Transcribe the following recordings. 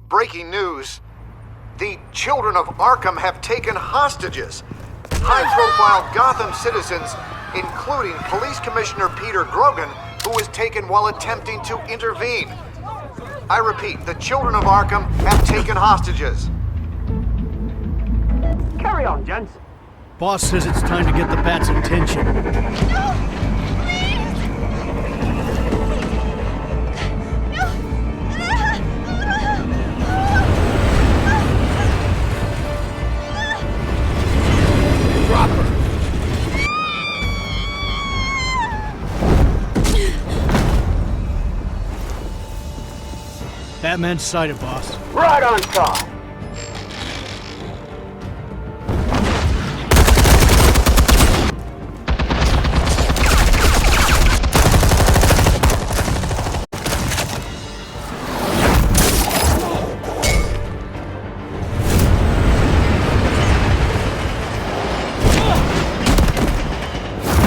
Breaking news. The children of Arkham have taken hostages. High-profile Gotham citizens, including Police Commissioner Peter Grogan, who was taken while attempting to intervene. I repeat, the children of Arkham have taken hostages. Carry on, gents. Boss says it's time to get the Bat's attention. Drop her. Batman's sighted, boss. Right on top.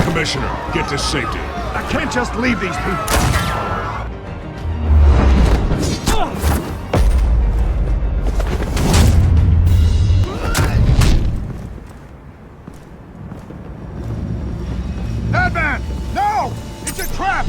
Commissioner, get to safety. I can't just leave these people. Batman! No! It's a trap!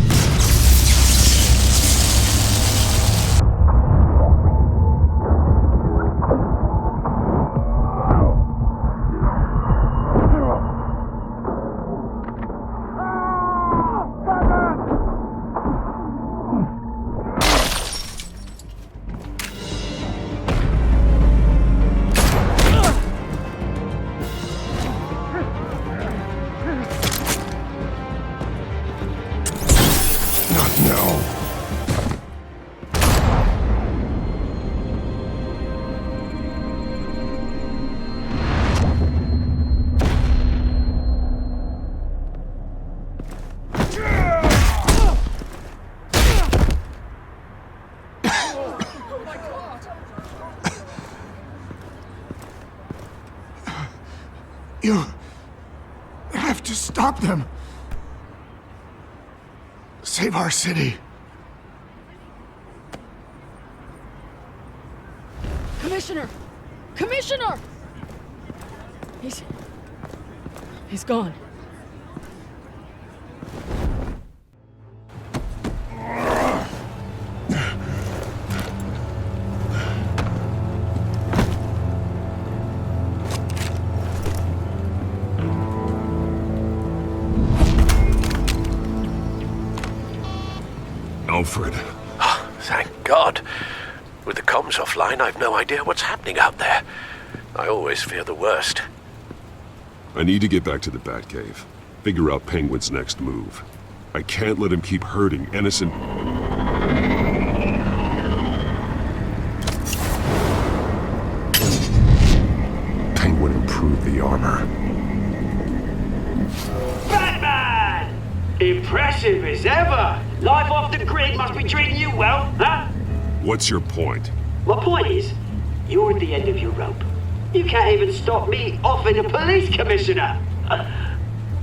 You have to stop them. Save our city. Commissioner! Commissioner! He's gone. Alfred. Oh, thank God. With the comms offline, I've no idea what's happening out there. I always fear the worst. I need to get back to the Batcave. Figure out Penguin's next move. I can't let him keep hurting innocent... Penguin improved the armor. Batman! Impressive as ever. Life off the grid must be treating you well, huh? What's your point? My point is, you're at the end of your rope. You can't even stop me offing a police commissioner.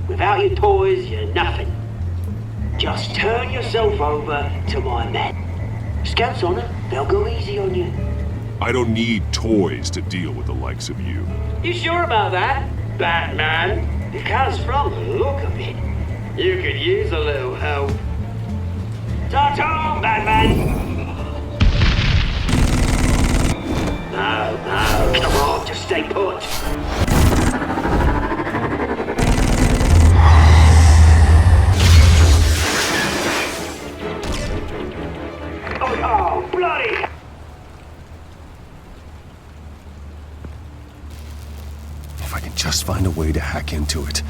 Without your toys, you're nothing. Just turn yourself over to my men. Scouts on it, they'll go easy on you. I don't need toys to deal with the likes of you. You sure about that, Batman? Because from the look of it, you could use a little help. Ta-ta, Batman! No, come on, just stay put. Oh, bloody! If I can just find a way to hack into it,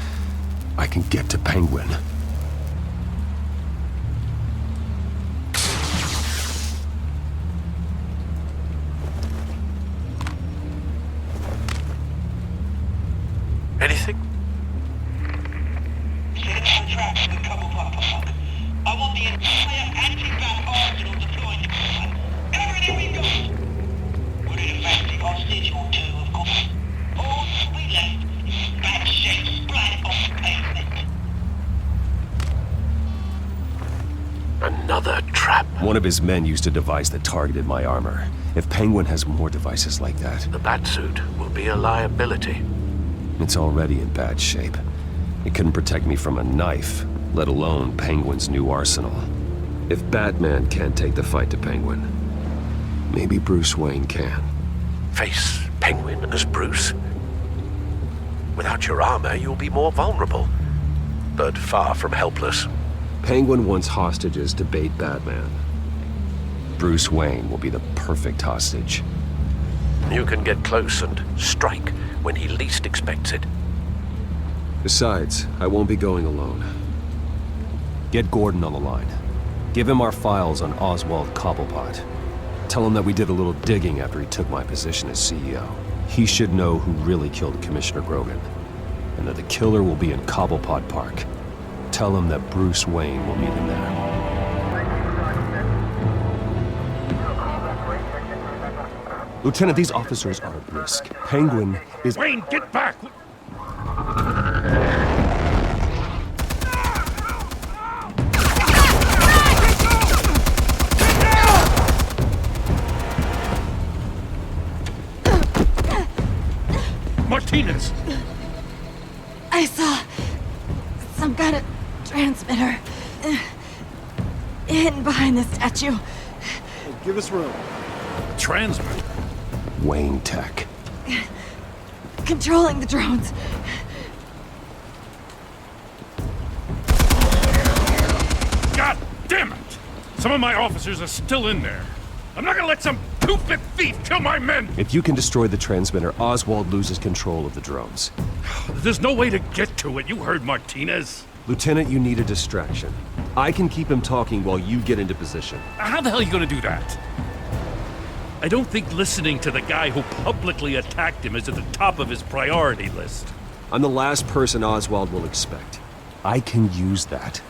I can get to Penguin. Anything? Set up the traps and cover my park. I want the entire anti-bat arsenal deployed to cover. Everything we got. Put in a fancy hostage or two, of course. All we left is bad shape splat on the pavement. Another trap. trap. One of his men used a device that targeted my armor. If Penguin has more devices like that... The Batsuit will be a liability. It's already in bad shape. It couldn't protect me from a knife, let alone Penguin's new arsenal. If Batman can't take the fight to Penguin, maybe Bruce Wayne can. Face Penguin as Bruce? Without your armor, you'll be more vulnerable, but far from helpless. Penguin wants hostages to bait Batman. Bruce Wayne will be the perfect hostage. You can get close and strike when he least expects it. Besides, I won't be going alone. Get Gordon on the line. Give him our files on Oswald Cobblepot. Tell him that we did a little digging after he took my position as CEO. He should know who really killed Commissioner Grogan, and that the killer will be in Cobblepot Park. Tell him that Bruce Wayne will meet him there. Lieutenant, these officers are at risk. Penguin is... Wayne, get back! Martinez! I saw some kind of transmitter hidden behind the statue. Give us room. Transmitter? Wayne Tech. Controlling the drones. God damn it! Some of my officers are still in there. I'm not gonna let some two-bit thief kill my men! If you can destroy the transmitter, Oswald loses control of the drones. There's no way to get to it. You heard Martinez. Lieutenant, you need a distraction. I can keep him talking while you get into position. How the hell are you gonna do that? I don't think listening to the guy who publicly attacked him is at the top of his priority list. I'm the last person Oswald will expect. I can use that.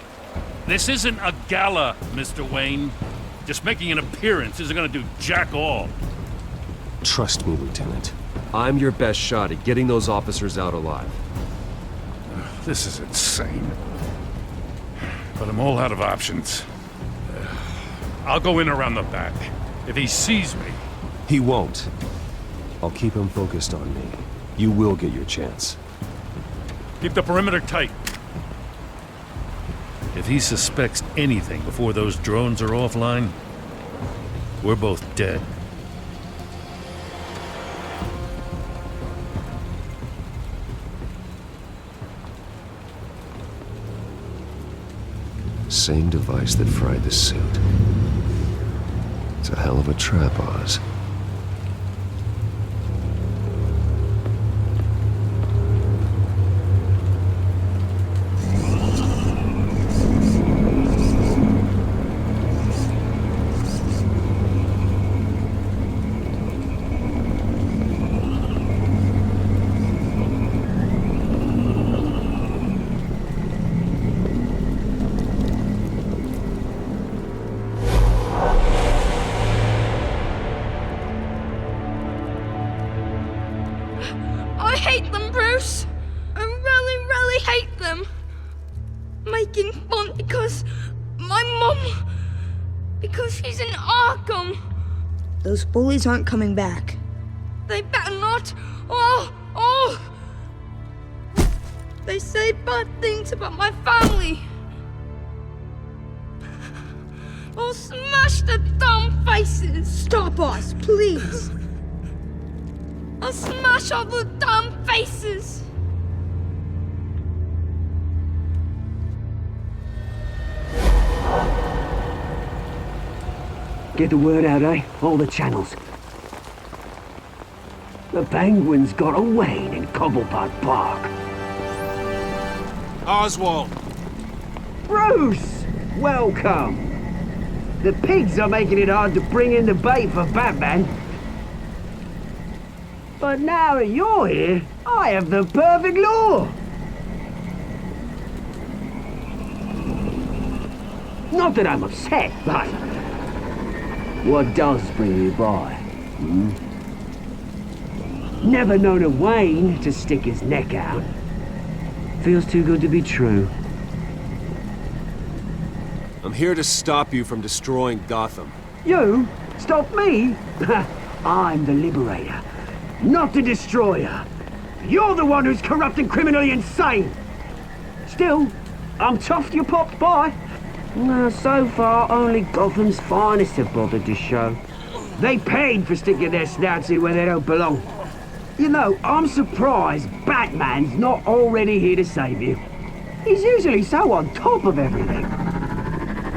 This isn't a gala, Mr. Wayne. Just making an appearance isn't gonna do jack all. Trust me, Lieutenant. I'm your best shot at getting those officers out alive. This is insane. But I'm all out of options. I'll go in around the back. If he sees me... He won't. I'll keep him focused on me. You will get your chance. Keep the perimeter tight. If he suspects anything before those drones are offline, we're both dead. Same device that fried the suit. It's a hell of a trap, Oz. I hate them, Bruce. I really, really hate them. Making fun because my mum... because she's in Arkham. Those bullies aren't coming back. They better not. They say bad things about my family. I'll smash the dumb faces. Stop us, please. I'll smash all the dumb faces. Get the word out, eh? All the channels. The Penguin's got a Wayne in Cobblepot Park. Oswald! Bruce! Welcome! The pigs are making it hard to bring in the bait for Batman. But now that you're here, I have the perfect lure! Not that I'm upset, but... what does bring you by? Never known a Wayne to stick his neck out. Feels too good to be true. I'm here to stop you from destroying Gotham. You? Stop me? I'm the liberator, not the destroyer. You're the one who's corrupt and criminally insane. Still, I'm tough you popped by. Well, so far, only Gotham's finest have bothered to show. They paid for sticking their snouts in where they don't belong. You know, I'm surprised Batman's not already here to save you. He's usually so on top of everything.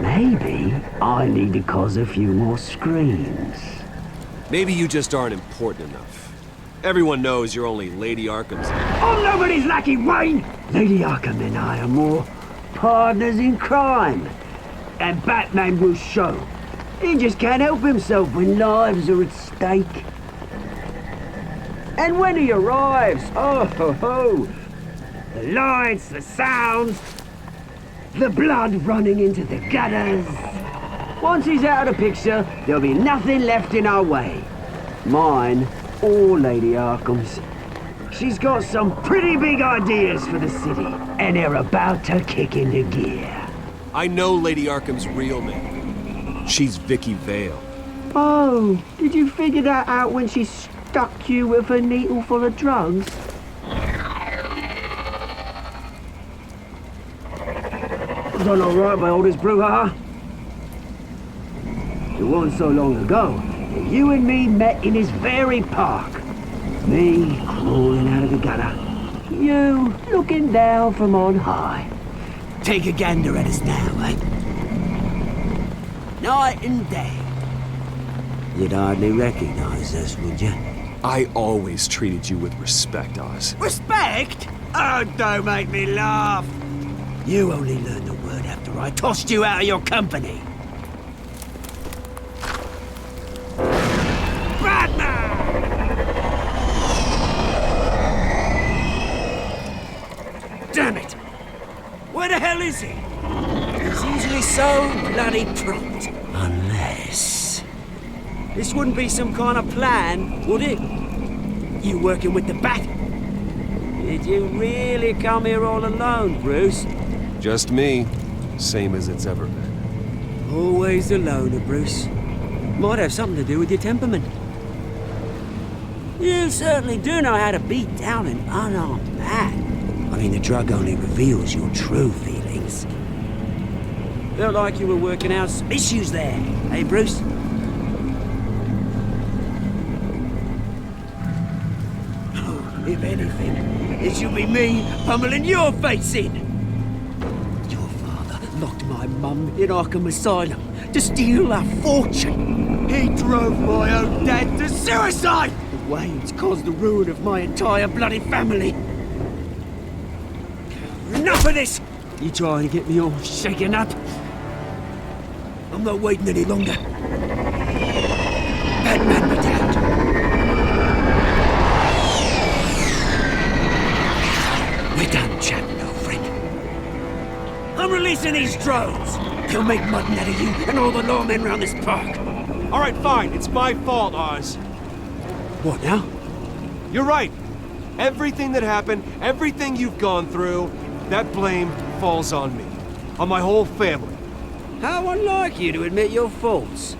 Maybe I need to cause a few more screams. Maybe you just aren't important enough. Everyone knows you're only Lady Arkham's. I'm nobody's lackey, Wayne! Lady Arkham and I are more partners in crime. And Batman will show. He just can't help himself when lives are at stake. And when he arrives, oh ho ho! The lights, the sounds, the blood running into the gutters. Once he's out of the picture, there'll be nothing left in our way. Mine or Lady Arkham's. She's got some pretty big ideas for the city, and they're about to kick into gear. I know Lady Arkham's real name. She's Vicky Vale. Oh, did you figure that out when she stuck you with a needle full of drugs? Done all right by all this brouhaha. It wasn't so long ago that you and me met in this very park. Me crawling out of the gutter. You looking down from on high. Take a gander at us now, eh? Night and day. You'd hardly recognize us, would you? I always treated you with respect, Oz. Respect? Oh, don't make me laugh. You only learned the word after I tossed you out of your company. Batman! Damn it! Where the hell is he? He's usually so bloody prompt. Unless... This wouldn't be some kind of plan, would it? You working with the Bat? Did you really come here all alone, Bruce? Just me. Same as it's ever been. Always a loner, Bruce. Might have something to do with your temperament. You certainly do know how to beat down an unarmed man. I mean, the drug only reveals your true feelings. Felt like you were working out some issues there, hey, Bruce? Oh, if anything, it should be me pummeling your face in. Your father locked my mum in Arkham Asylum to steal her fortune. He drove my own dad to suicide! The Waynes caused the ruin of my entire bloody family. Enough of this! You trying to get me all shaken up? I'm not waiting any longer. Batman be damned. We're done chatting, old friend. I'm releasing these drones. They'll make mutton out of you and all the lawmen around this park. All right, fine. It's my fault, Oz. What now? You're right. Everything that happened, everything you've gone through, that blame falls on me. On my whole family. How unlike you to admit your faults.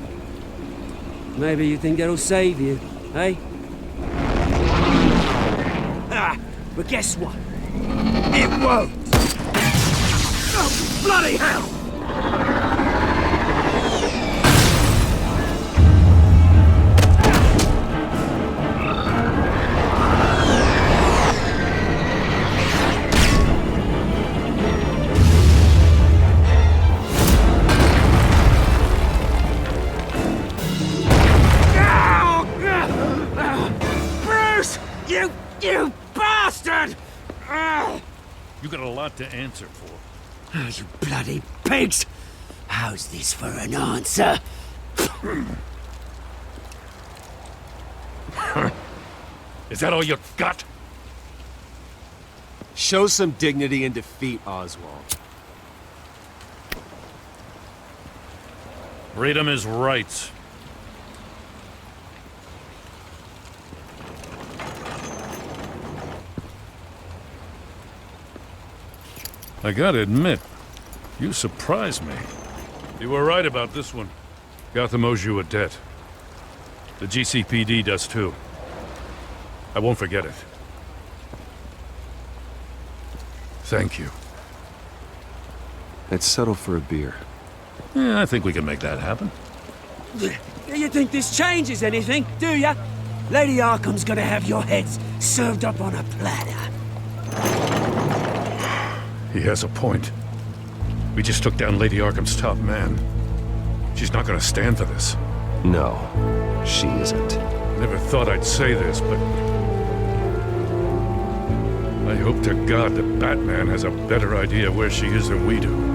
Maybe you think that'll save you, eh? Ah, but guess what? It won't! Oh, bloody hell! You bastard! You got a lot to answer for. Oh, you bloody pigs! How's this for an answer? Is that all you got? Show some dignity and defeat, Oswald. Freedom is rights. I gotta admit, you surprised me. You were right about this one. Gotham owes you a debt. The GCPD does too. I won't forget it. Thank you. Let's settle for a beer. Yeah, I think we can make that happen. Do you think this changes anything, do ya? Lady Arkham's gonna have your heads served up on a platter. He has a point. We just took down Lady Arkham's top man. She's not gonna stand for this. No, she isn't. Never thought I'd say this, but... I hope to God that Batman has a better idea where she is than we do.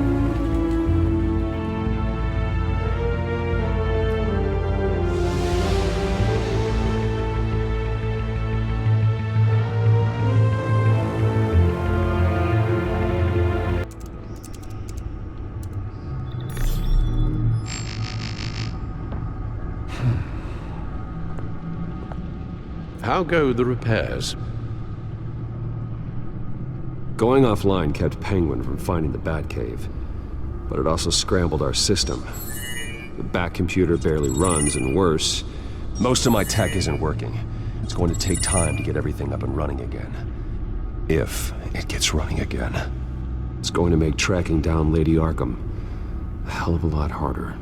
How go the repairs? Going offline kept Penguin from finding the Batcave, but it also scrambled our system. The Bat computer barely runs, and worse, most of my tech isn't working. It's going to take time to get everything up and running again. If it gets running again. It's going to make tracking down Lady Arkham a hell of a lot harder.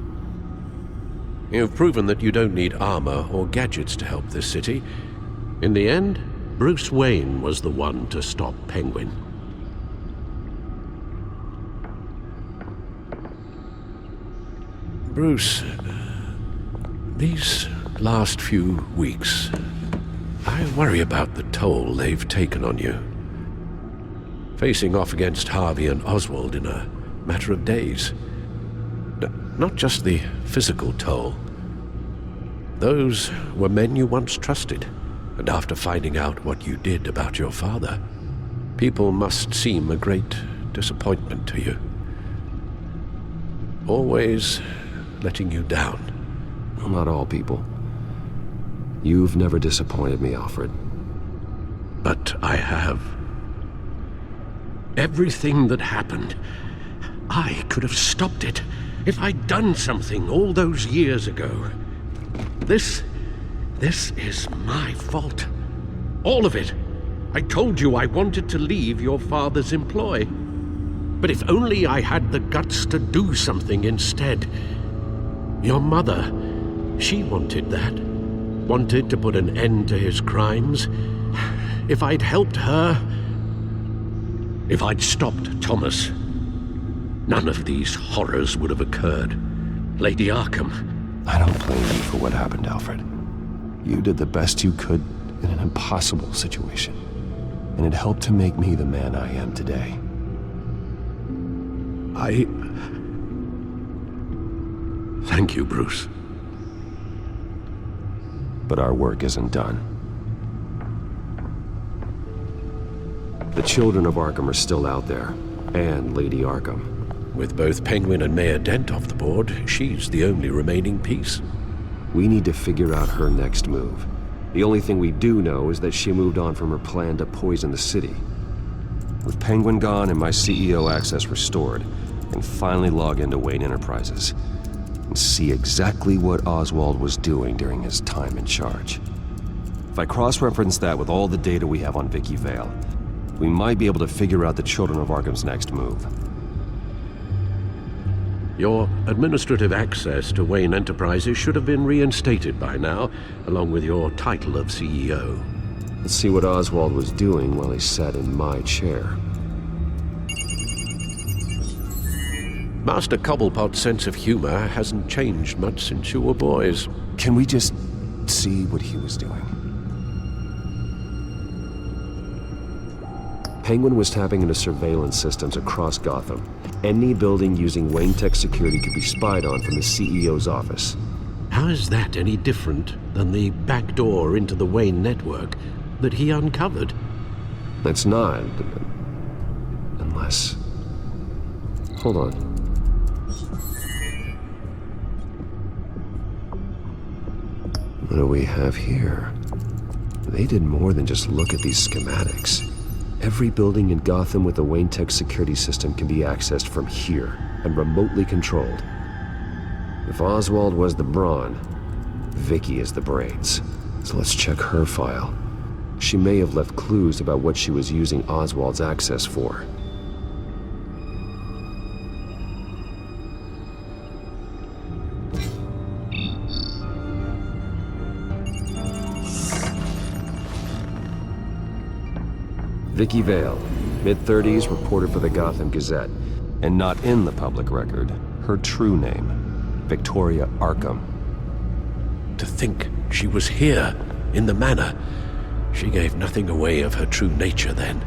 You've proven that you don't need armor or gadgets to help this city. In the end, Bruce Wayne was the one to stop Penguin. Bruce, these last few weeks, I worry about the toll they've taken on you. Facing off against Harvey and Oswald in a matter of days. Not just the physical toll. Those were men you once trusted, and after finding out what you did about your father, people must seem a great disappointment to you. Always letting you down. Well, not all people. You've never disappointed me, Alfred. But I have. Everything that happened, I could have stopped it if I'd done something all those years ago. This is my fault. All of it. I told you I wanted to leave your father's employ. But if only I had the guts to do something instead. Your mother, she wanted that. Wanted to put an end to his crimes. If I'd helped her, if I'd stopped Thomas, none of these horrors would have occurred. Lady Arkham. I don't blame you for what happened, Alfred. You did the best you could in an impossible situation. And it helped to make me the man I am today. Thank you, Bruce. But our work isn't done. The children of Arkham are still out there, and Lady Arkham. With both Penguin and Mayor Dent off the board, she's the only remaining piece. We need to figure out her next move. The only thing we do know is that she moved on from her plan to poison the city. With Penguin gone and my CEO access restored, I can finally log into Wayne Enterprises and see exactly what Oswald was doing during his time in charge. If I cross-reference that with all the data we have on Vicky Vale, we might be able to figure out the Children of Arkham's next move. Your administrative access to Wayne Enterprises should have been reinstated by now, along with your title of CEO. Let's see what Oswald was doing while he sat in my chair. Master Cobblepot's sense of humor hasn't changed much since you were boys. Can we just see what he was doing? Penguin was tapping into surveillance systems across Gotham. Any building using Wayne Tech security could be spied on from the CEO's office. How is that any different than the back door into the Wayne network that he uncovered? It's not. Unless... Hold on. What do we have here? They did more than just look at these schematics. Every building in Gotham with a Wayne Tech security system can be accessed from here and remotely controlled. If Oswald was the brawn, Vicky is the brains. So let's check her file. She may have left clues about what she was using Oswald's access for. Vicky Vale, mid-30s, reporter for the Gotham Gazette. And not in the public record, her true name, Victoria Arkham. To think she was here, in the manor. She gave nothing away of her true nature then.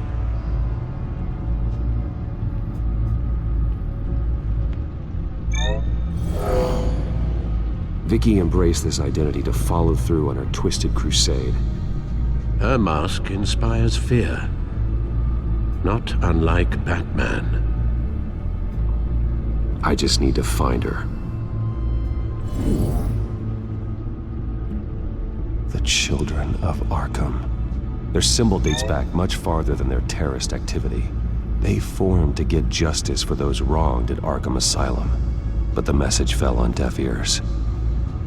Vicky embraced this identity to follow through on her twisted crusade. Her mask inspires fear. Not unlike Batman. I just need to find her. The Children of Arkham. Their symbol dates back much farther than their terrorist activity. They formed to get justice for those wronged at Arkham Asylum. But the message fell on deaf ears.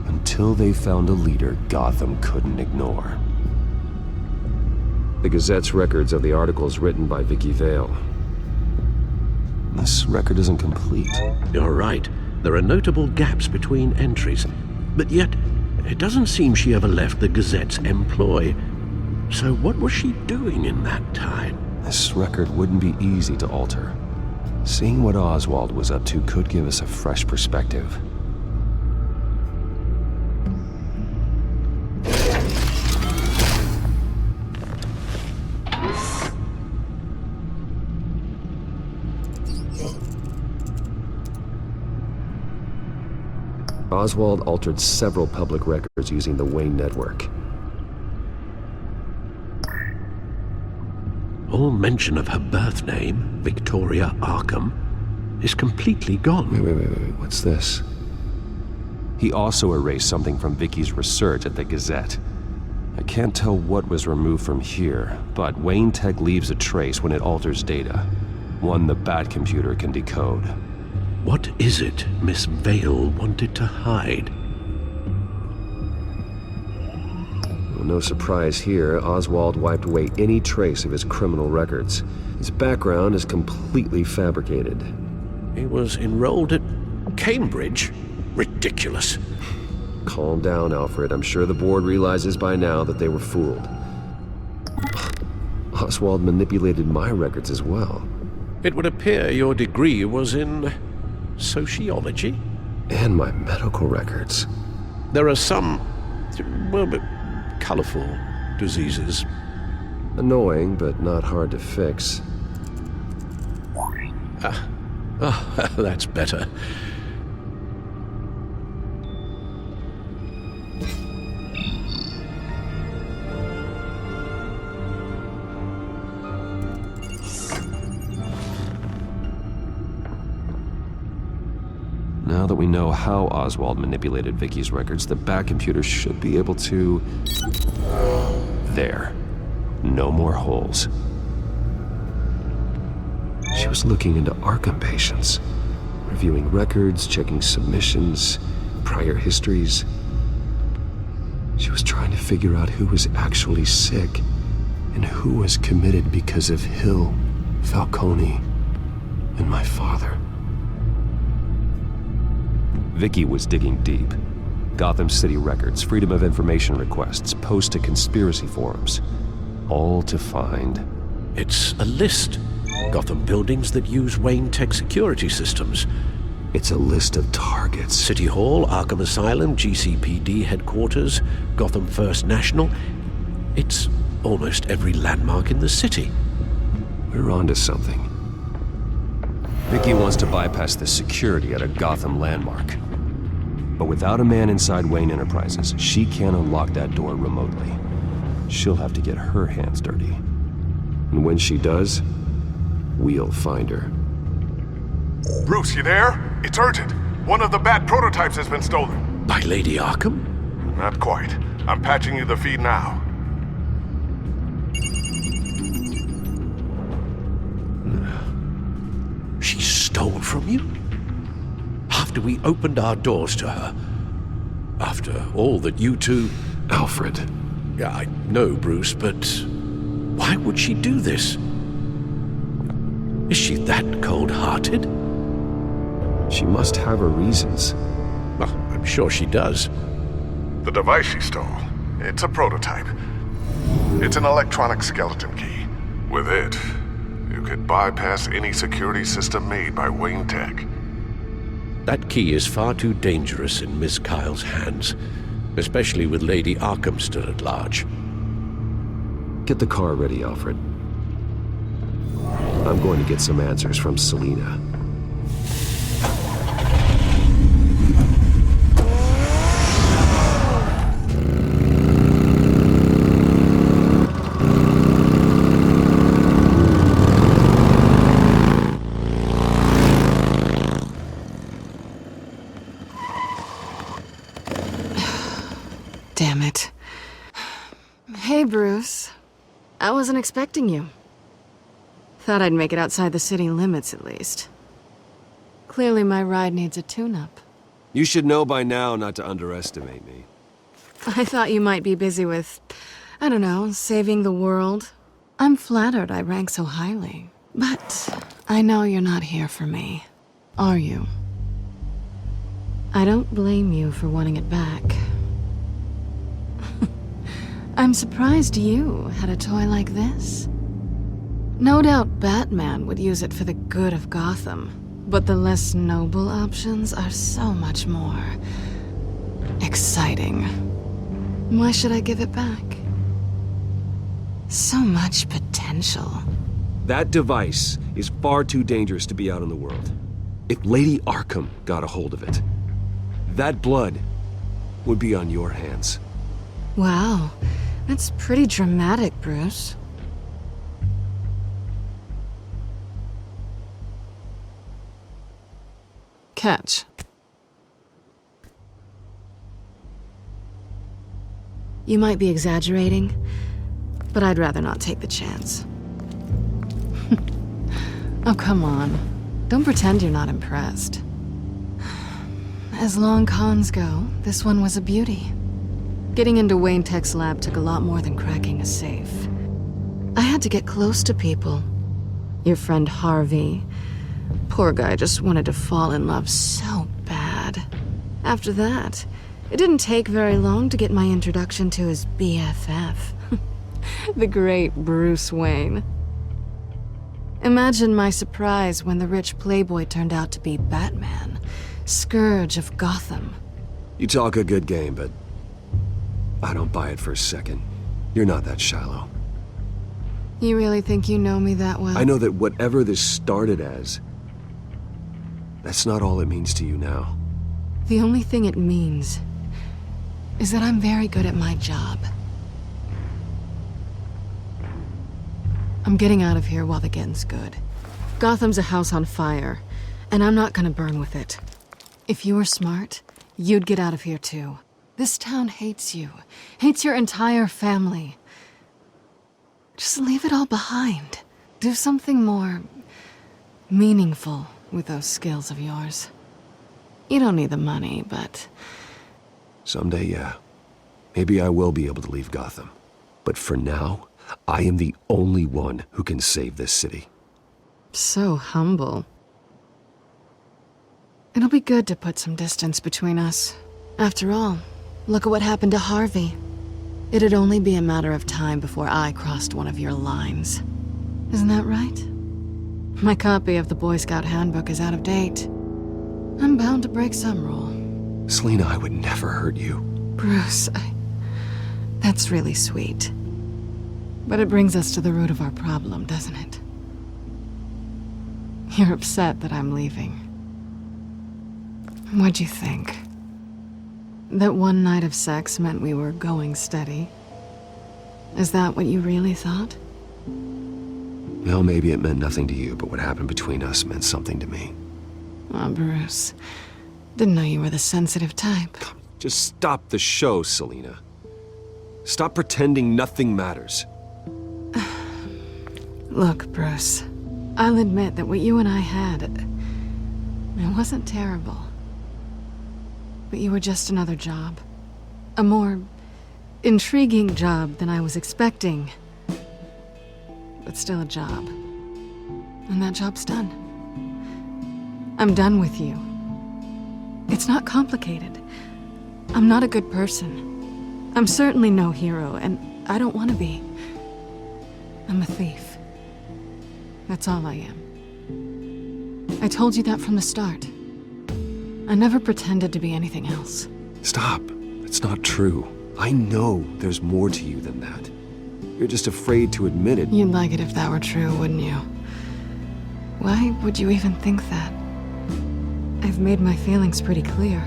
Until they found a leader Gotham couldn't ignore. The Gazette's records of the articles written by Vicky Vale. This record isn't complete. You're right. There are notable gaps between entries. But yet, it doesn't seem she ever left the Gazette's employ. So what was she doing in that time? This record wouldn't be easy to alter. Seeing what Oswald was up to could give us a fresh perspective. Oswald altered several public records using the Wayne network. All mention of her birth name, Victoria Arkham, is completely gone. Wait, what's this? He also erased something from Vicky's research at the Gazette. I can't tell what was removed from here, but Wayne Tech leaves a trace when it alters data. One the Bat computer can decode. What is it Miss Vale wanted to hide? Well, no surprise here, Oswald wiped away any trace of his criminal records. His background is completely fabricated. He was enrolled at Cambridge? Ridiculous. Calm down, Alfred. I'm sure the board realizes by now that they were fooled. Oswald manipulated my records as well. It would appear your degree was in sociology? And my medical records. There are some, well, colorful diseases. Annoying, but not hard to fix. That's better. Now that we know how Oswald manipulated Vicky's records, the Bat computer should be able to... There. No more holes. She was looking into Arkham patients, reviewing records, checking submissions, prior histories. She was trying to figure out who was actually sick and who was committed because of Hill, Falcone, and my father. Vicky was digging deep. Gotham City records, Freedom of Information requests, posts to conspiracy forums. All to find... It's a list. Gotham buildings that use Wayne Tech security systems. It's a list of targets. City Hall, Arkham Asylum, GCPD headquarters, Gotham First National. It's almost every landmark in the city. We're onto something. Vicky wants to bypass the security at a Gotham landmark. But without a man inside Wayne Enterprises, she can't unlock that door remotely. She'll have to get her hands dirty. And when she does, we'll find her. Bruce, you there? It's urgent. One of the Bat prototypes has been stolen. By Lady Arkham? Not quite. I'm patching you the feed now. She stole from you? after we opened our doors to her. After all that you two... Alfred. Yeah, I know, Bruce, but why would she do this? Is she that cold-hearted? She must have her reasons. Well, I'm sure she does. The device she stole, it's a prototype. It's an electronic skeleton key. With it, you could bypass any security system made by Wayne Tech. That key is far too dangerous in Miss Kyle's hands, especially with Lady Arkham still at large. Get the car ready, Alfred. I'm going to get some answers from Selina. Damn it. Hey, Bruce. I wasn't expecting you. Thought I'd make it outside the city limits, at least. Clearly my ride needs a tune-up. You should know by now not to underestimate me. I thought you might be busy with, I don't know, saving the world. I'm flattered I rank so highly. But I know you're not here for me, are you? I don't blame you for wanting it back. I'm surprised you had a toy like this. No doubt Batman would use it for the good of Gotham, but the less noble options are so much more exciting. Why should I give it back? So much potential. That device is far too dangerous to be out in the world. If Lady Arkham got a hold of it, that blood would be on your hands. Wow, that's pretty dramatic, Bruce. Catch. You might be exaggerating, but I'd rather not take the chance. Oh, come on. Don't pretend you're not impressed. As long cons go, this one was a beauty. Getting into Wayne Tech's lab took a lot more than cracking a safe. I had to get close to people. Your friend Harvey. Poor guy just wanted to fall in love so bad. After that, it didn't take very long to get my introduction to his BFF. The great Bruce Wayne. Imagine my surprise when the rich playboy turned out to be Batman, Scourge of Gotham. You talk a good game, but I don't buy it for a second. You're not that shallow. You really think you know me that well? I know that whatever this started as, that's not all it means to you now. The only thing it means is that I'm very good at my job. I'm getting out of here while the getting's good. Gotham's a house on fire, and I'm not gonna burn with it. If you were smart, you'd get out of here too. This town hates you, hates your entire family. Just leave it all behind. Do something more meaningful with those skills of yours. You don't need the money, but... Someday, yeah. Maybe I will be able to leave Gotham. But for now, I am the only one who can save this city. So humble. It'll be good to put some distance between us. After all, look at what happened to Harvey. It'd only be a matter of time before I crossed one of your lines. Isn't that right? My copy of the Boy Scout Handbook is out of date. I'm bound to break some rule. Selina, I would never hurt you. Bruce, that's really sweet. But it brings us to the root of our problem, doesn't it? You're upset that I'm leaving. What'd you think? That one night of sex meant we were going steady? Is that what you really thought? Well, maybe it meant nothing to you, but what happened between us meant something to me. Oh, Bruce. Didn't know you were the sensitive type. Just stop the show, Selina. Stop pretending nothing matters. Look, Bruce. I'll admit that what you and I had, it wasn't terrible. but you were just another job. A more intriguing job than I was expecting. But still a job. And that job's done. I'm done with you. It's not complicated. I'm not a good person. I'm certainly no hero, and I don't want to be. I'm a thief. That's all I am. I told you that from the start. I never pretended to be anything else. Stop. It's not true. I know there's more to you than that. You're just afraid to admit it. You'd like it if that were true, wouldn't you? Why would you even think that? I've made my feelings pretty clear.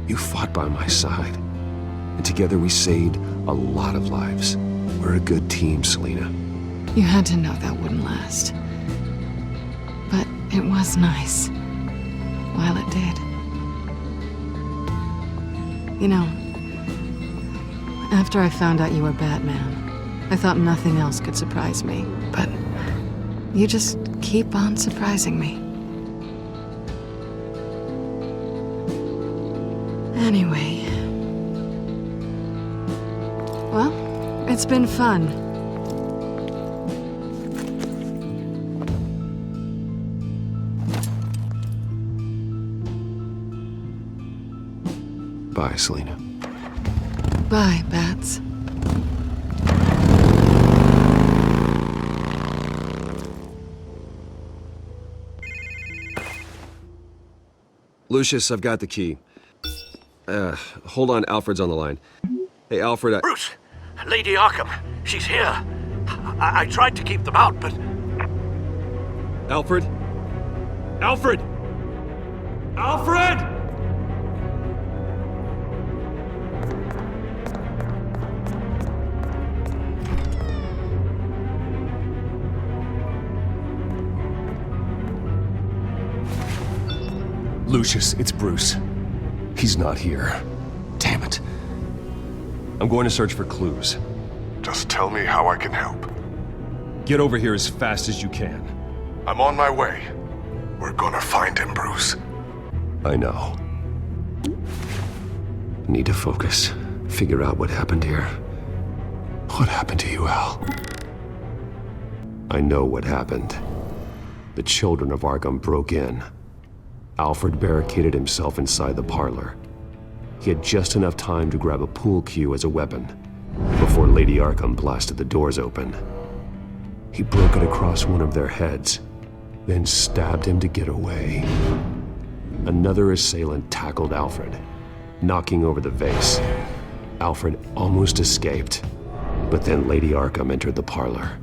You fought by my side. And together we saved a lot of lives. We're a good team, Selina. You had to know that wouldn't last. But it was nice. While it did. You know, after I found out you were Batman, I thought nothing else could surprise me. But you just keep on surprising me. Anyway. Well, it's been fun. Bye, Selina. Bye, Bats. Lucius, I've got the key. Hold on, Alfred's on the line. Hey, Alfred, Bruce! Lady Arkham, she's here. I tried to keep them out, but... Alfred? Alfred! Alfred! Lucius, it's Bruce. He's not here. Damn it. I'm going to search for clues. Just tell me how I can help. Get over here as fast as you can. I'm on my way. We're gonna find him, Bruce. I know. Need to focus. Figure out what happened here. What happened to you, Al? I know what happened. The children of Arkham broke in. Alfred barricaded himself inside the parlor. He had just enough time to grab a pool cue as a weapon before Lady Arkham blasted the doors open. He broke it across one of their heads, then stabbed him to get away. Another assailant tackled Alfred, knocking over the vase. Alfred almost escaped, but then Lady Arkham entered the parlor.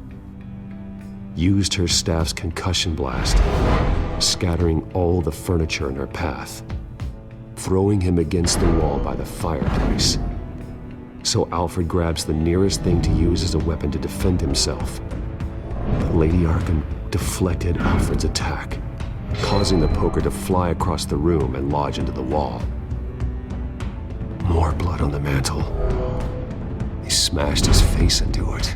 Used her staff's concussion blast, scattering all the furniture in her path, throwing him against the wall by the fireplace. So Alfred grabs the nearest thing to use as a weapon to defend himself. But Lady Arkham deflected Alfred's attack, causing the poker to fly across the room and lodge into the wall. More blood on the mantle. He smashed his face into it.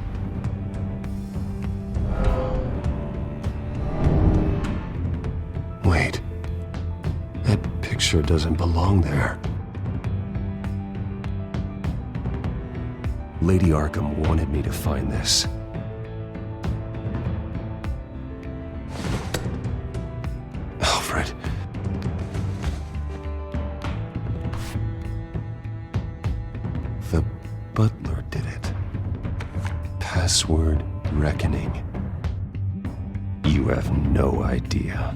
Wait. That picture doesn't belong there. Lady Arkham wanted me to find this. Alfred. The butler did it. Password reckoning. You have no idea.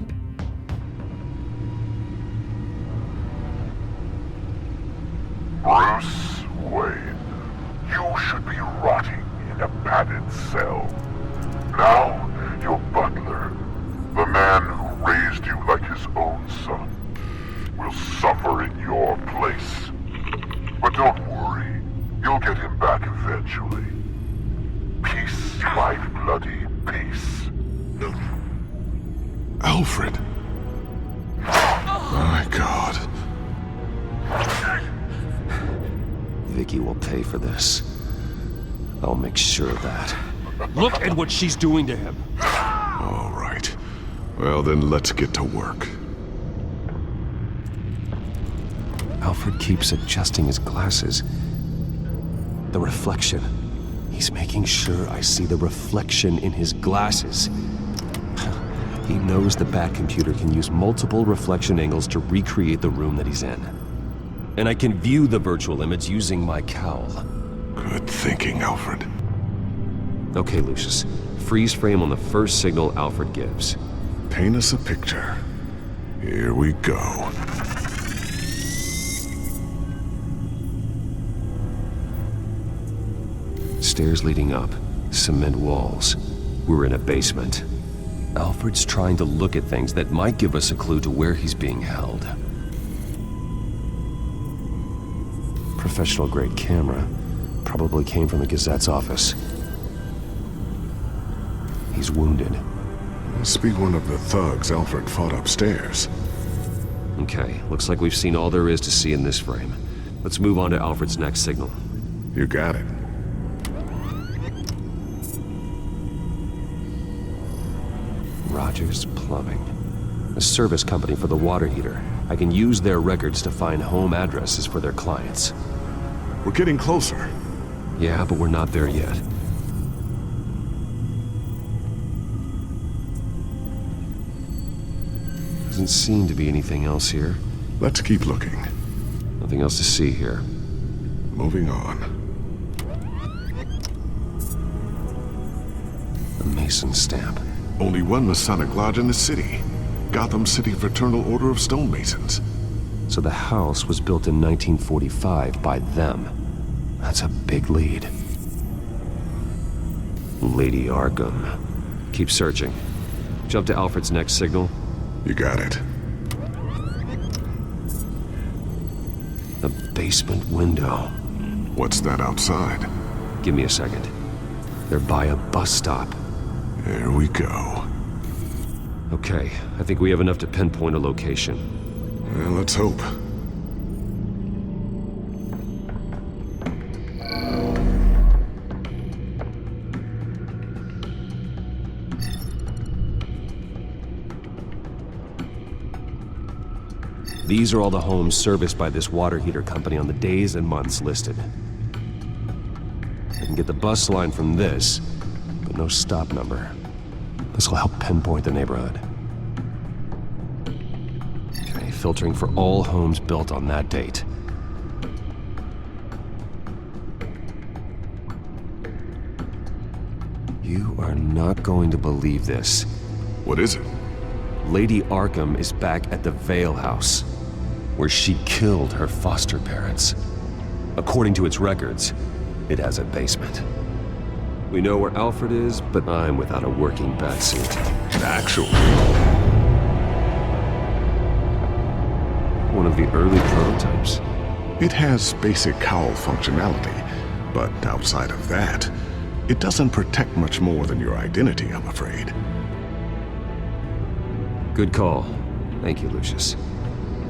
Bruce Wayne, you should be rotting in a padded cell. Now, your butler, the man who raised you like his own son, will suffer in your place. But don't worry, you'll get him back eventually. Peace, my bloody peace. Alfred. My God. Vicky will pay for this. I'll make sure of that. Look at what she's doing to him. All right. Well, then let's get to work. Alfred keeps adjusting his glasses. The reflection. He's making sure I see the reflection in his glasses. He knows the Bat-computer can use multiple reflection angles to recreate the room that he's in. And I can view the virtual image using my cowl. Good thinking, Alfred. Okay, Lucius. Freeze frame on the first signal Alfred gives. Paint us a picture. Here we go. Stairs leading up, cement walls. We're in a basement. Alfred's trying to look at things that might give us a clue to where he's being held. Professional-grade camera. Probably came from the Gazette's office. He's wounded. Must be one of the thugs Alfred fought upstairs. Okay, looks like we've seen all there is to see in this frame. Let's move on to Alfred's next signal. You got it. Rogers Plumbing. A service company for the water heater. I can use their records to find home addresses for their clients. We're getting closer. Yeah, but we're not there yet. Doesn't seem to be anything else here. Let's keep looking. Nothing else to see here. Moving on. A Mason stamp. Only one Masonic lodge in the city. Gotham City Fraternal Order of Stonemasons. So the house was built in 1945 by them. That's a big lead. Lady Arkham. Keep searching. Jump to Alfred's next signal. You got it. The basement window. What's that outside? Give me a second. They're by a bus stop. There we go. Okay, I think we have enough to pinpoint a location. Well, let's hope. These are all the homes serviced by this water heater company on the days and months listed. I can get the bus line from this, but no stop number. This will help pinpoint the neighborhood. Okay, filtering for all homes built on that date. You are not going to believe this. What is it? Lady Arkham is back at the Vale House, where she killed her foster parents. According to its records, it has a basement. We know where Alfred is, but I'm without a working batsuit. Actually. One of the early prototypes. It has basic cowl functionality, but outside of that, it doesn't protect much more than your identity, I'm afraid. Good call. Thank you, Lucius.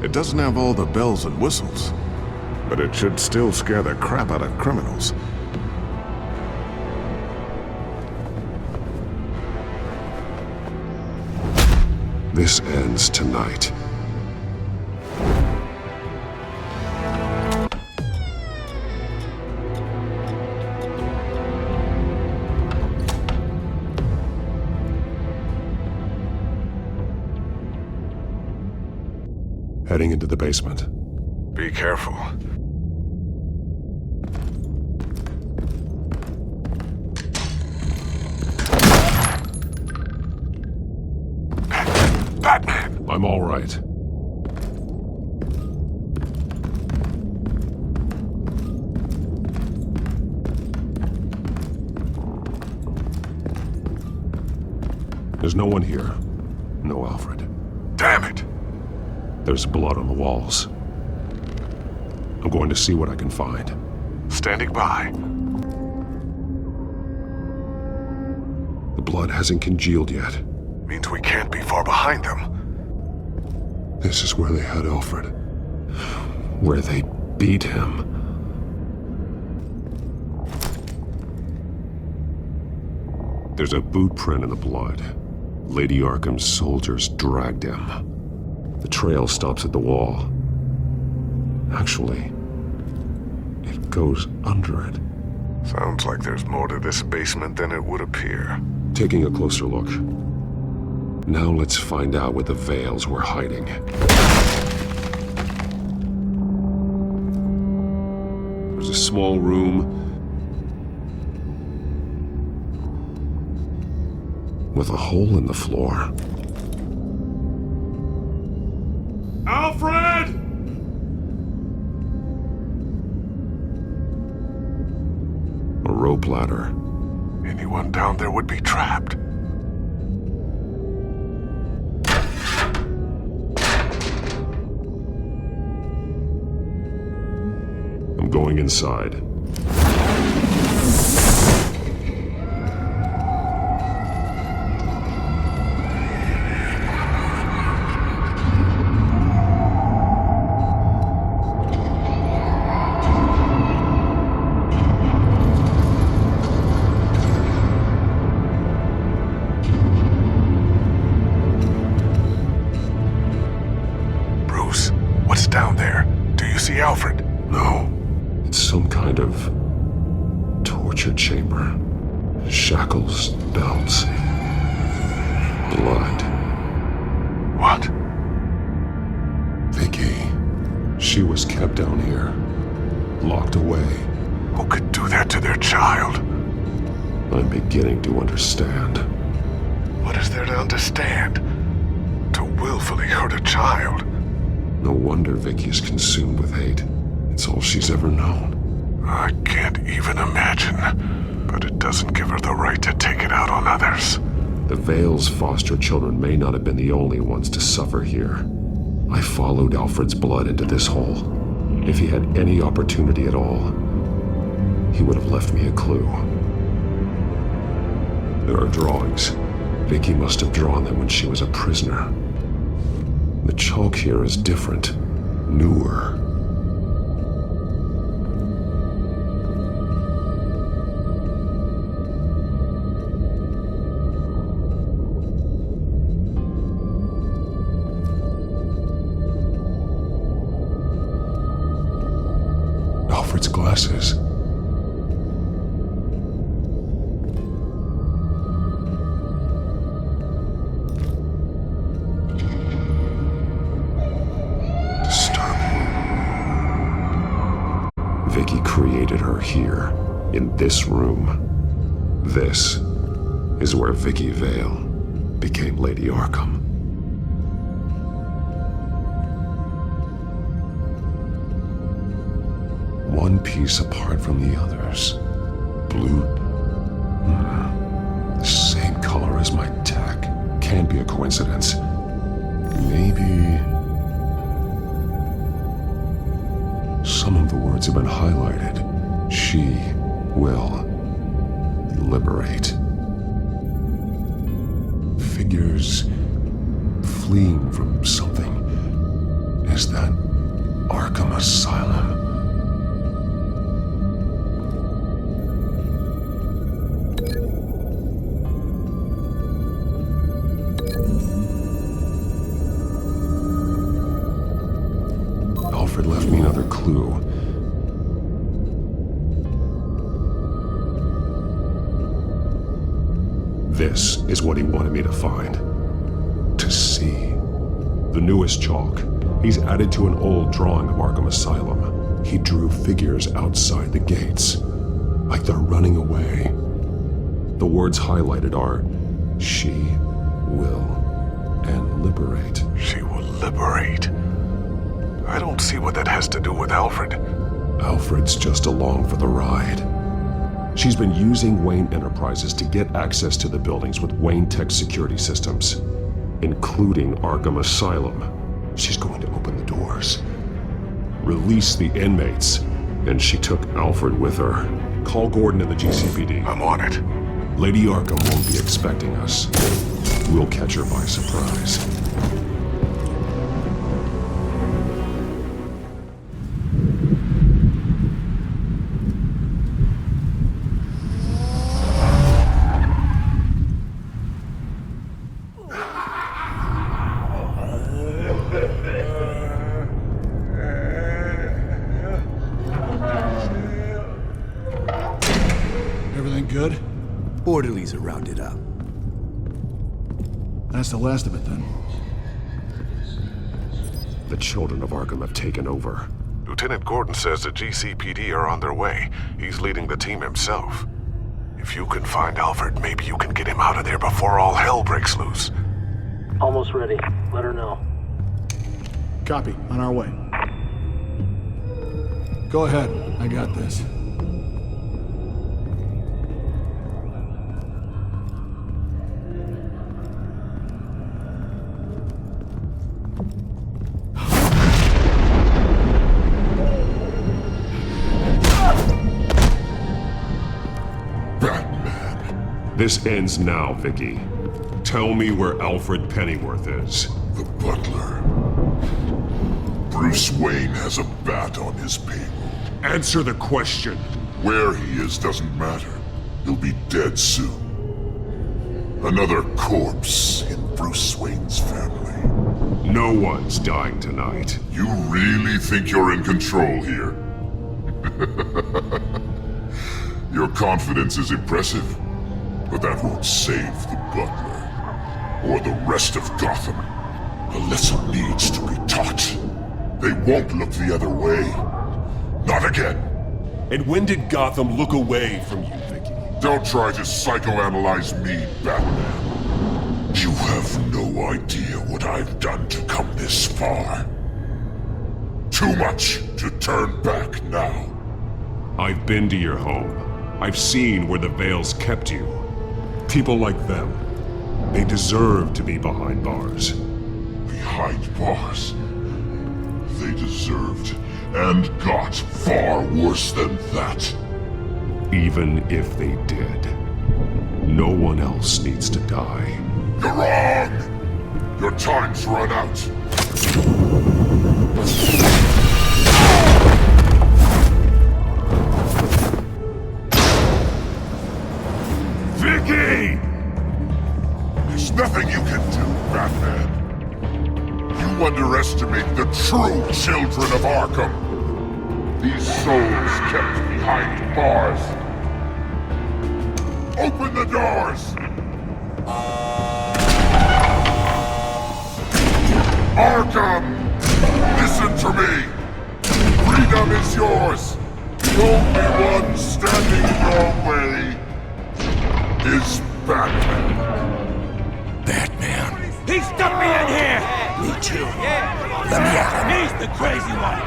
It doesn't have all the bells and whistles, but it should still scare the crap out of criminals. This ends tonight. Heading into the basement. Be careful. Batman! I'm all right. There's no one here. No Alfred. Damn it! There's blood on the walls. I'm going to see what I can find. Standing by. The blood hasn't congealed yet. Means we can't be far behind them. This is where they had Alfred. Where they beat him. There's a boot print in the blood. Lady Arkham's soldiers dragged him. The trail stops at the wall. Actually, it goes under it. Sounds like there's more to this basement than it would appear. Taking a closer look. Now let's find out what the Veils were hiding. There's a small room with a hole in the floor. Alfred! A rope ladder. Anyone down there would be trapped. I'm going inside. Bruce, what's down there? Do you see Alfred? No. It's some kind of torture chamber. Shackles, belts, blood. What? Vicky. She was kept down here, locked away. Who could do that to their child? I'm beginning to understand. What is there to understand? To willfully hurt a child? No wonder Vicky is consumed with hate. It's all she's ever known. I can't even imagine, but it doesn't give her the right to take it out on others. The Veil's foster children may not have been the only ones to suffer here. I followed Alfred's blood into this hole. If he had any opportunity at all, he would have left me a clue. There are drawings. Vicky must have drawn them when she was a prisoner. The chalk here is different, newer. Alfred's glasses. Vicky created her here, in this room. This is where Vicky Vale became Lady Arkham. One piece apart from the others. Blue. The same color as my tech. Can't be a coincidence. Maybe... Some of the words have been highlighted. She will liberate. Figures fleeing from something. Is that Arkham Asylum? Alfred left me another clue. This is what he wanted me to find. To see. The newest chalk. He's added to an old drawing of Arkham Asylum. He drew figures outside the gates. Like they're running away. The words highlighted are, she will, and liberate. She will liberate? I don't see what that has to do with Alfred. Alfred's just along for the ride. She's been using Wayne Enterprises to get access to the buildings with Wayne Tech security systems, including Arkham Asylum. She's going to open the doors, release the inmates, and she took Alfred with her. Call Gordon and the GCPD. I'm on it. Lady Arkham won't be expecting us. We'll catch her by surprise. Orderlies are rounded up. That's the last of it, then. The children of Arkham have taken over. Lieutenant Gordon says the GCPD are on their way. He's leading the team himself. If you can find Alfred, maybe you can get him out of there before all hell breaks loose. Almost ready. Let her know. Copy. On our way. Go ahead. I got this. This ends now, Vicky. Tell me where Alfred Pennyworth is. The butler. Bruce Wayne has a bat on his payroll. Answer the question. Where he is doesn't matter. He'll be dead soon. Another corpse in Bruce Wayne's family. No one's dying tonight. You really think you're in control here? Your confidence is impressive. But that won't save the butler, or the rest of Gotham. A lesson needs to be taught. They won't look the other way. Not again. And when did Gotham look away from you, Vicky? Don't try to psychoanalyze me, Batman. You have no idea what I've done to come this far. Too much to turn back now. I've been to your home. I've seen where the Veils kept you. People like them, they deserve to be behind bars. Behind bars? They deserved and got far worse than that. Even if they did, no one else needs to die. You're wrong! Your time's run out. Vicky! There's nothing you can do, Batman. You underestimate the true children of Arkham. These souls kept behind bars. Open the doors! Arkham! Listen to me! Freedom is yours! The only one standing in your way is Batman. Batman? He stuck me in here! Me too. Let me at him. He's the crazy one.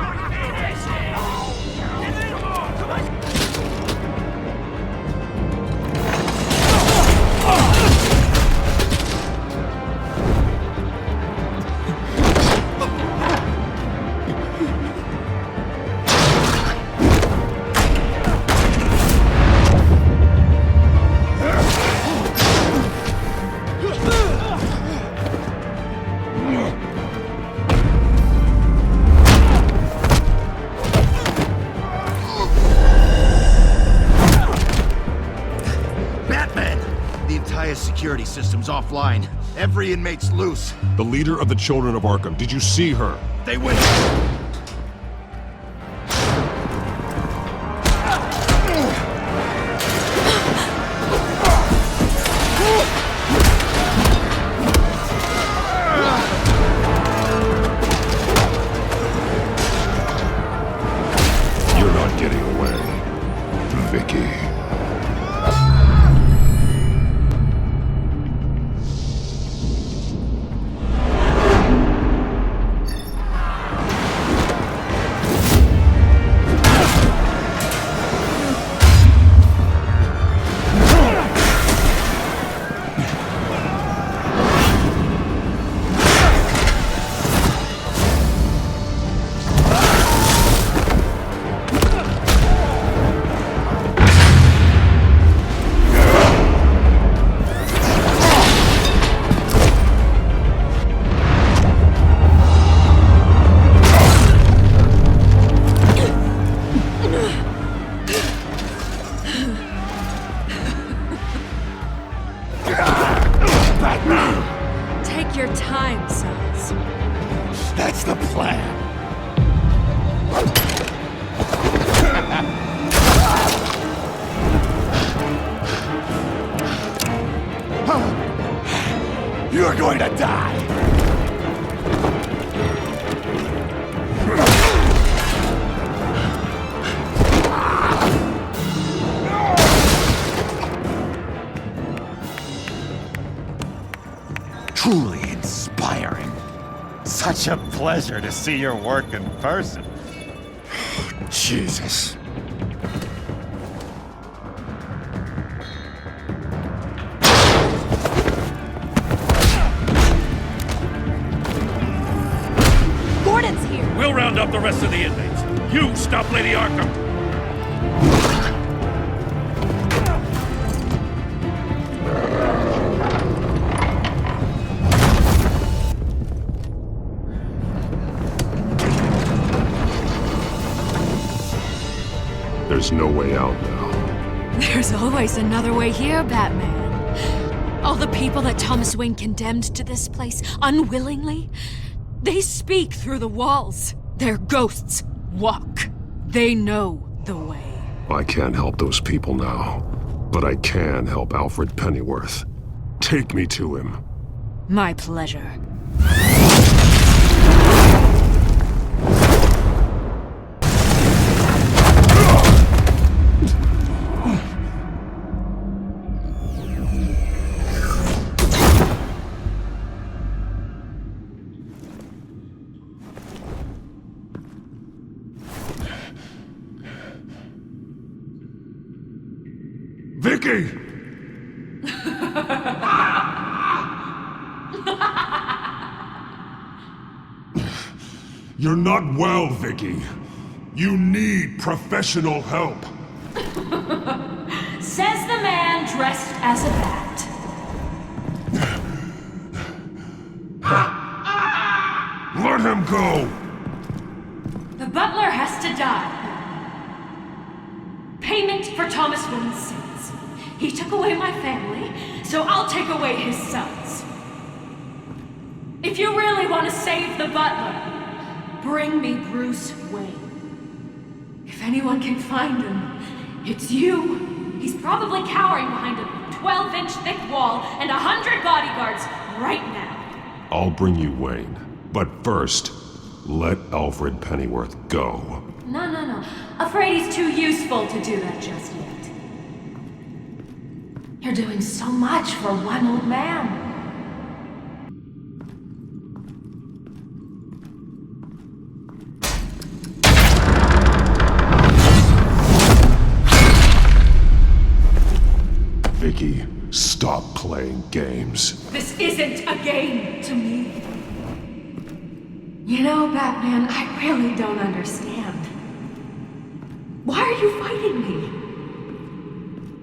Security system's offline. Every inmate's loose. The leader of the Children of Arkham, did you see her? They went... You're not getting away, Vicky. going to die! Truly inspiring. Such a pleasure to see your work in person. Jesus. Gordon's here! We'll round up the rest of the inmates. You stop Lady Arkham! There's no way out now. There's always another way here, Batman. All the people that Thomas Wayne condemned to this place unwillingly, they speak through the walls. Their ghosts walk. They know the way. I can't help those people now, but I can help Alfred Pennyworth. Take me to him. My pleasure. Vicky! You're not well, Vicky. You need professional help. Says the man dressed as a bat. Let him go! The butler has to die. Payment for Thomas Wayne's sins. He took away my family, so I'll take away his sons. If you really want to save the butler, bring me Bruce Wayne. If anyone can find him, it's you. He's probably cowering behind a 12-inch thick wall and 100 bodyguards right now. I'll bring you Wayne. But first, let Alfred Pennyworth go. No. Afraid he's too useful to do that just yet. You're doing so much for one old man. Vicky, stop playing games. This isn't a game to me. You know, Batman, I really don't understand. Why are you fighting me?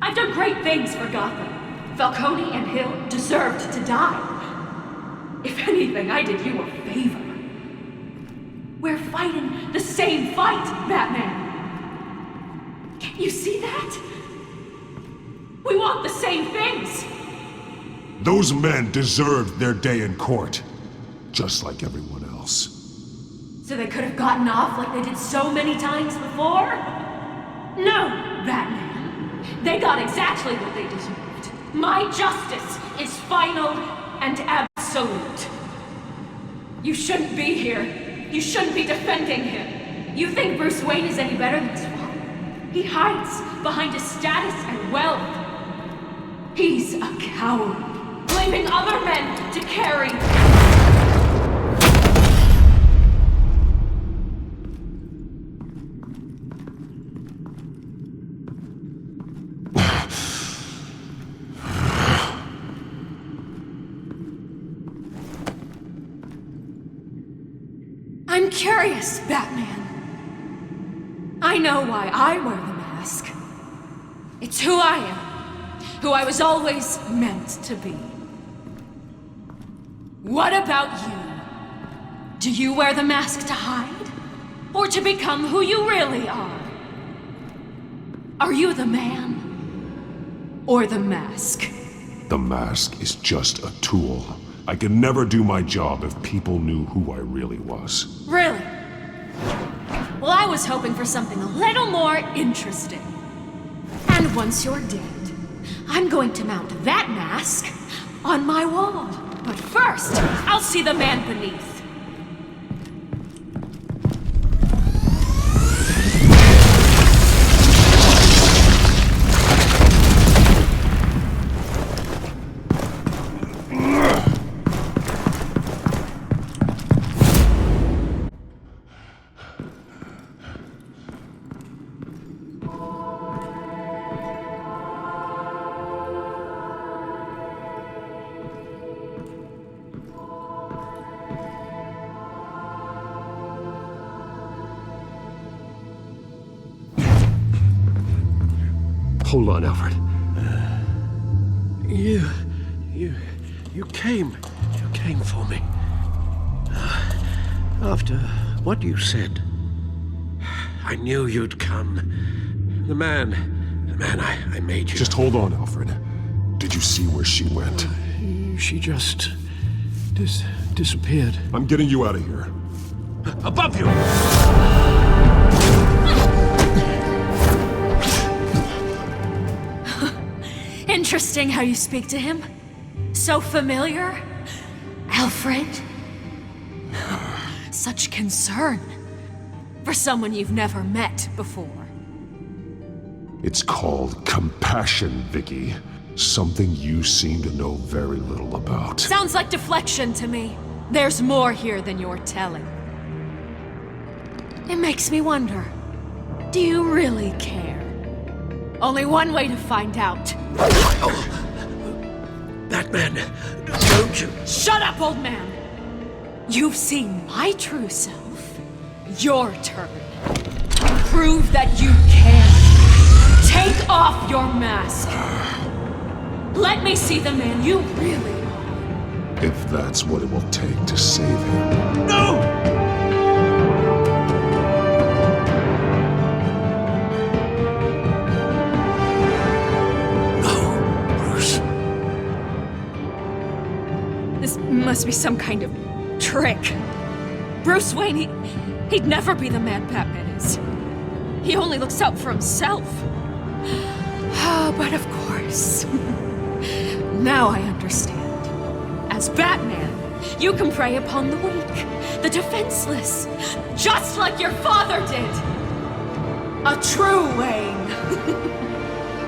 I've done great things for Gotham. Falcone and Hill deserved to die. If anything, I did you a favor. We're fighting the same fight, Batman. Can't you see that? We want the same things. Those men deserved their day in court, just like everyone else. So they could have gotten off like they did so many times before? No, Batman. They got exactly what they deserved. My justice is final and absolute. You shouldn't be here. You shouldn't be defending him. You think Bruce Wayne is any better than his father? He hides behind his status and wealth. He's a coward, blaming other men to carry. I'm curious, Batman. I know why I wear the mask. It's who I am. Who I was always meant to be. What about you? Do you wear the mask to hide? Or to become who you really are? Are you the man? Or the mask? The mask is just a tool. I could never do my job if people knew who I really was. Really? Well, I was hoping for something a little more interesting. And once you're dead, I'm going to mount that mask on my wall. But first, I'll see the man beneath. Hold on, Alfred. You came for me. After what you said, I knew you'd come. The man I made you. Just hold on, Alfred. Did you see where she went? She just disappeared. I'm getting you out of here. Above you! Interesting how you speak to him. So familiar. Alfred. Such concern. For someone you've never met before. It's called compassion, Vicky. Something you seem to know very little about. Sounds like deflection to me. There's more here than you're telling. It makes me wonder. Do you really care? Only one way to find out. Batman, don't you... Shut up, old man! You've seen my true self. Your turn. Prove that you can. Take off your mask. Let me see the man you really are. If that's what it will take to save him. No! Must be some kind of trick. Bruce Wayne, he'd never be the man Batman is. He only looks out for himself. But of course. Now I understand. As Batman, you can prey upon the weak, the defenseless, just like your father did. A true Wayne.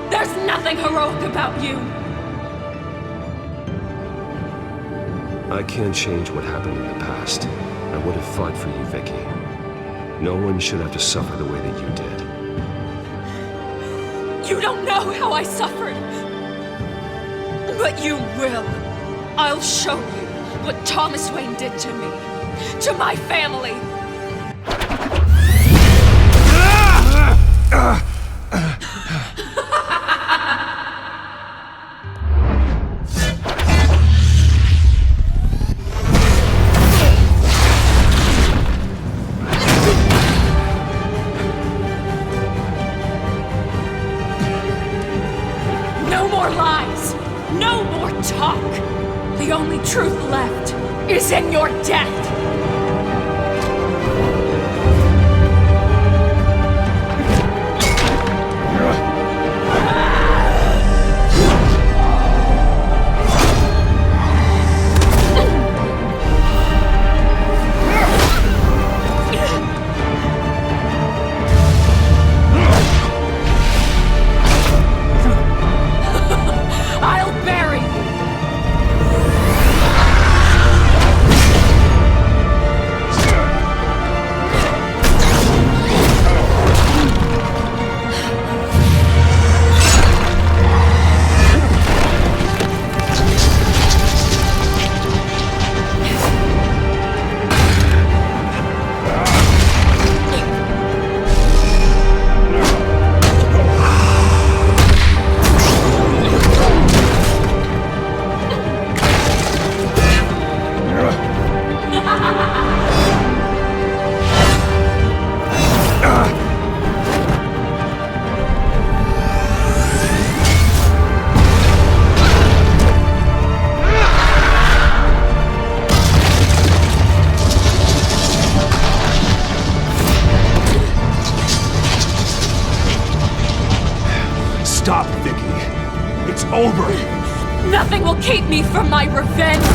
There's nothing heroic about you. I can't change what happened in the past. I would have fought for you, Vicky. No one should have to suffer the way that you did. You don't know how I suffered. But you will. I'll show you what Thomas Wayne did to me. To my family. The only truth left is in your death! Stop, Vicky. It's over. Nothing will keep me from my revenge!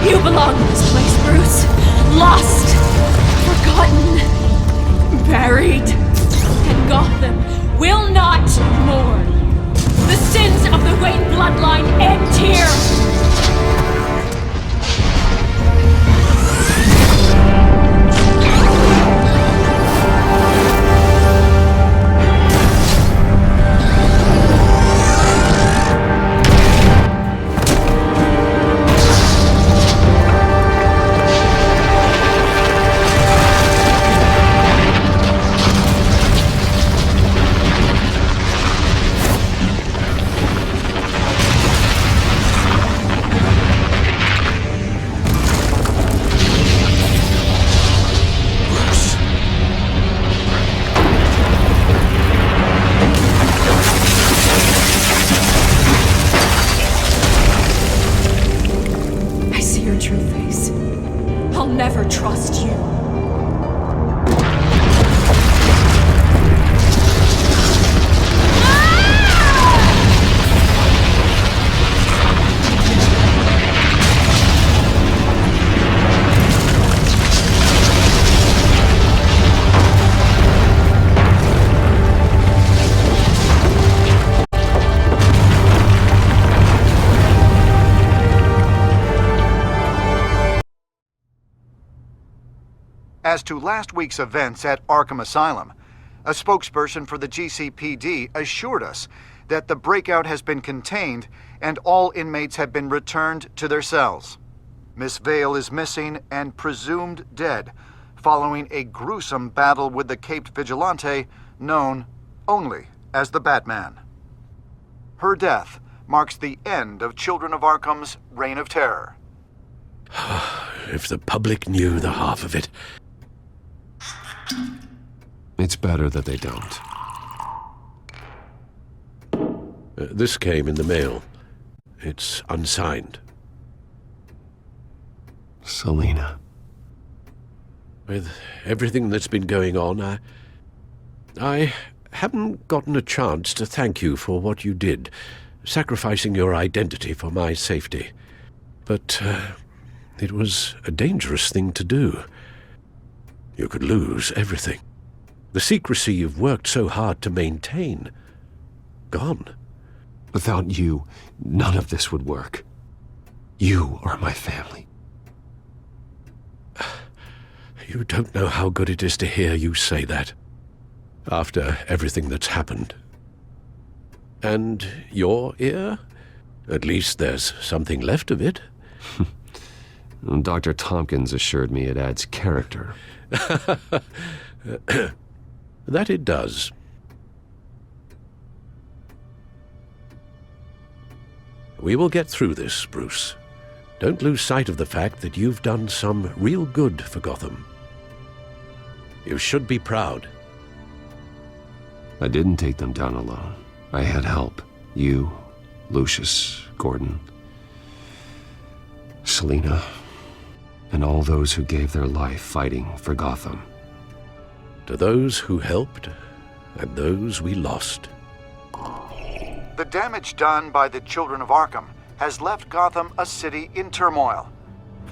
You belong in this place, Bruce. Lost, forgotten, buried. And Gotham will not mourn. The sins of the Wayne bloodline end here. Never trust you. As to last week's events at Arkham Asylum, a spokesperson for the GCPD assured us that the breakout has been contained and all inmates have been returned to their cells. Miss Vale is missing and presumed dead, following a gruesome battle with the caped vigilante known only as the Batman. Her death marks the end of Children of Arkham's reign of terror. If the public knew the half of it. It's better that they don't. This came in the mail. It's unsigned. Selina. With everything that's been going on, I haven't gotten a chance to thank you for what you did, sacrificing your identity for my safety. But it was a dangerous thing to do. You could lose everything. The secrecy you've worked so hard to maintain. Gone. Without you, none of this would work. You are my family. You don't know how good it is to hear you say that. After everything that's happened. And your ear? At least there's something left of it. Dr. Tompkins assured me it adds character. That it does. We will get through this, Bruce. Don't lose sight of the fact that you've done some real good for Gotham. You should be proud. I didn't take them down alone. I had help. You, Lucius, Gordon, Selina, and all those who gave their life fighting for Gotham. To those who helped, and those we lost. The damage done by the Children of Arkham has left Gotham a city in turmoil.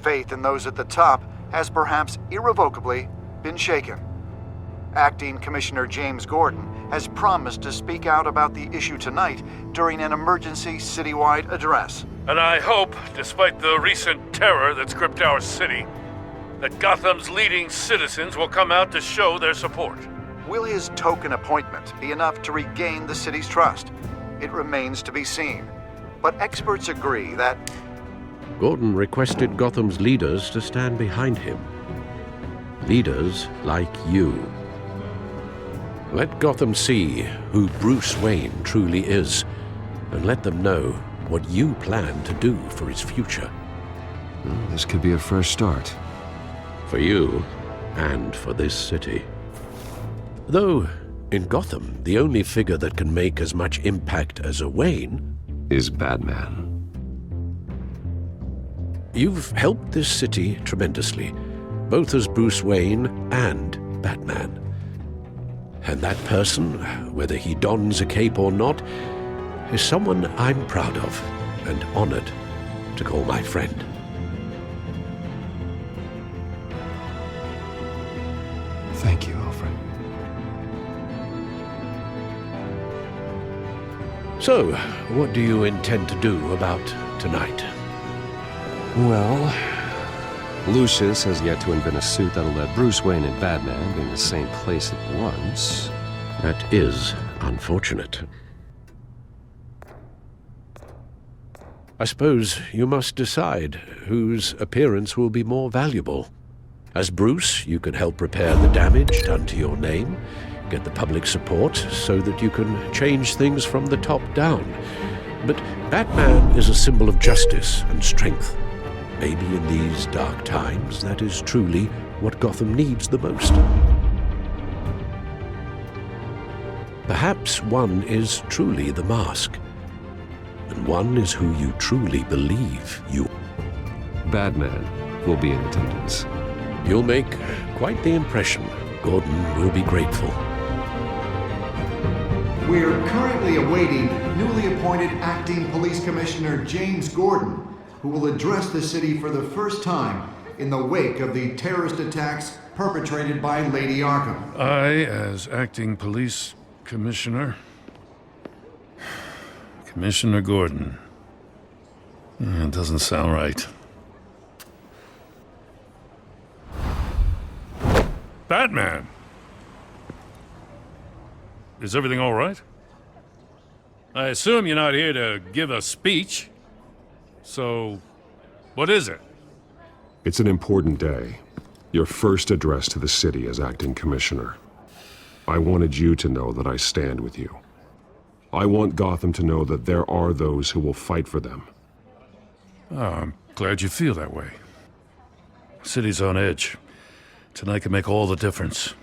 Faith in those at the top has perhaps irrevocably been shaken. Acting Commissioner James Gordon has promised to speak out about the issue tonight during an emergency citywide address. And I hope, despite the recent terror that's gripped our city, that Gotham's leading citizens will come out to show their support. Will his token appointment be enough to regain the city's trust? It remains to be seen. But experts agree that Gordon requested Gotham's leaders to stand behind him. Leaders like you. Let Gotham see who Bruce Wayne truly is, and let them know what you plan to do for his future. Well, this could be a fresh start. For you, and for this city. Though, in Gotham, the only figure that can make as much impact as a Wayne is Batman. You've helped this city tremendously, both as Bruce Wayne and Batman. And that person, whether he dons a cape or not, is someone I'm proud of and honored to call my friend. Thank you, Alfred. So, what do you intend to do about tonight? Well, Lucius has yet to invent a suit that'll let Bruce Wayne and Batman be in the same place at once. That is unfortunate. I suppose you must decide whose appearance will be more valuable. As Bruce, you can help repair the damage done to your name, get the public support so that you can change things from the top down. But Batman is a symbol of justice and strength. Maybe in these dark times, that is truly what Gotham needs the most. Perhaps one is truly the mask, and one is who you truly believe you are. Batman will be in attendance. You'll make quite the impression. Gordon will be grateful. We're currently awaiting newly appointed Acting Police Commissioner James Gordon, who will address the city for the first time in the wake of the terrorist attacks perpetrated by Lady Arkham. I, as Acting Police Commissioner... Commissioner Gordon. It doesn't sound right. Batman! Is everything all right? I assume you're not here to give a speech. So, what is it? It's an important day. Your first address to the city as acting commissioner. I wanted you to know that I stand with you. I want Gotham to know that there are those who will fight for them. Oh, I'm glad you feel that way. The city's on edge. Tonight can make all the difference.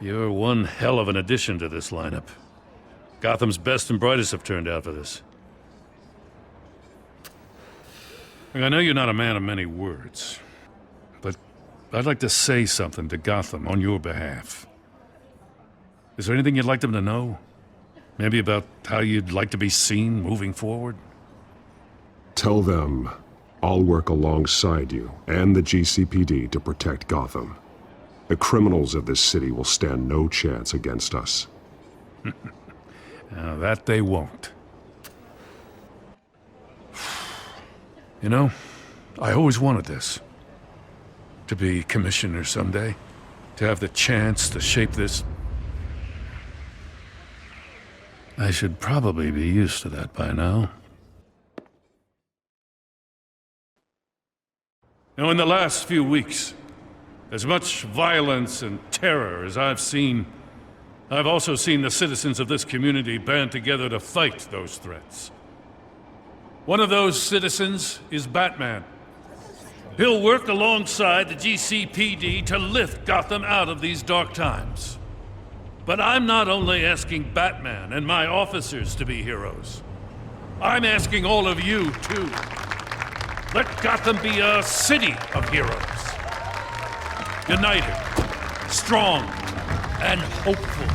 You're one hell of an addition to this lineup. Gotham's best and brightest have turned out for this. I know you're not a man of many words, but I'd like to say something to Gotham on your behalf. Is there anything you'd like them to know? Maybe about how you'd like to be seen moving forward? Tell them I'll work alongside you and the GCPD to protect Gotham. The criminals of this city will stand no chance against us. Now, that they won't. You know, I always wanted this. To be commissioner someday. To have the chance to shape this. I should probably be used to that by now. Now, in the last few weeks, as much violence and terror as I've seen, I've also seen the citizens of this community band together to fight those threats. One of those citizens is Batman. He'll work alongside the GCPD to lift Gotham out of these dark times. But I'm not only asking Batman and my officers to be heroes. I'm asking all of you, too. Let Gotham be a city of heroes. United, strong, and hopeful.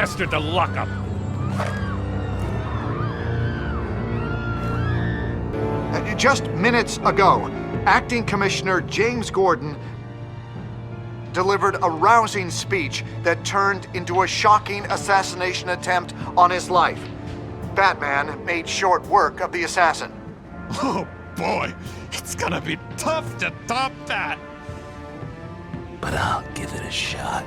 bastard to lock up. Just minutes ago, Acting Commissioner James Gordon delivered a rousing speech that turned into a shocking assassination attempt on his life. Batman made short work of the assassin. Oh boy, it's gonna be tough to top that. But I'll give it a shot.